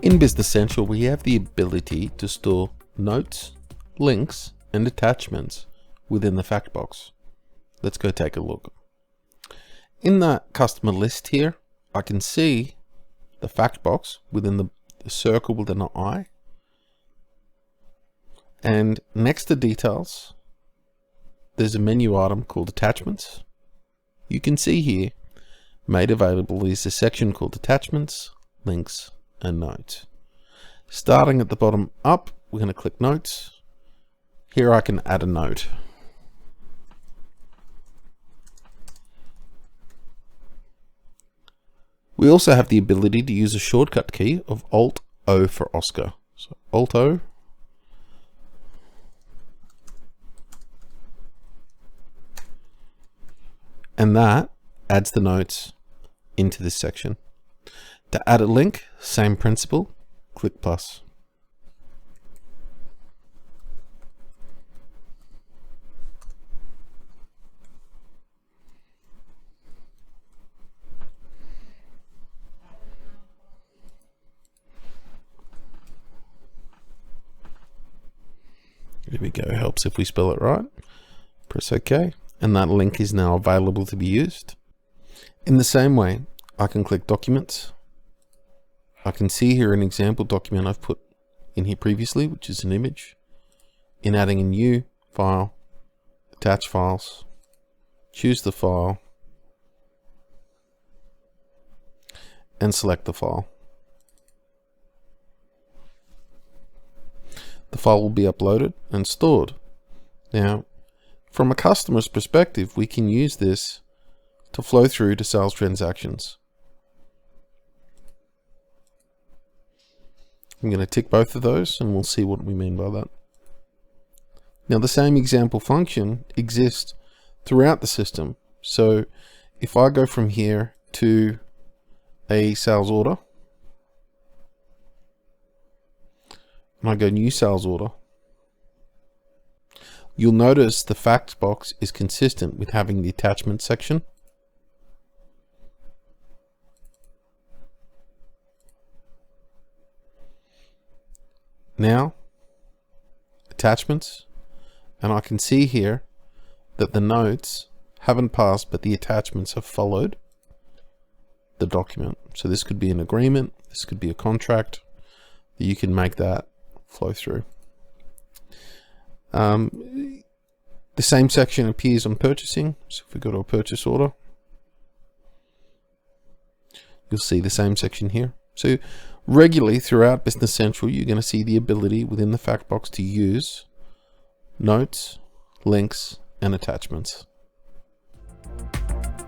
In Business Central, we have the ability to store notes, links, and attachments within the fact box. Let's go take a look. In the customer list here, I can see the fact box within the circle with an eye. And next to details, there's a menu item called attachments. You can see here, made available is a section called attachments, links, and notes. Starting at the bottom up, we're going to click notes. Here I can add a note. We also have the ability to use a shortcut key of Alt-O for Oscar. So Alt-O. And that adds the notes into this section. To add a link, same principle, click plus. Here we go, helps if we spell it right. Press OK, and that link is now available to be used. In the same way, I can click Documents. I can see here an example document I've put in here previously, which is an image. In adding a new file, attach files, choose the file, and select the file. The file will be uploaded and stored. Now, from a customer's perspective, we can use this to flow through to sales transactions. I'm going to tick both of those and we'll see what we mean by that. Now, the same example function exists throughout the system. So if I go from here to a sales order, and I go new sales order, you'll notice the fact box is consistent with having the attachment section. Now, attachments, and I can see here that the notes haven't passed, but the attachments have followed the document. So this could be an agreement, this could be a contract, that you can make that flow through. The same section appears on purchasing. So if we go to a purchase order, you'll see the same section here. So regularly throughout Business Central, you're going to see the ability within the fact box to use notes, links, and attachments.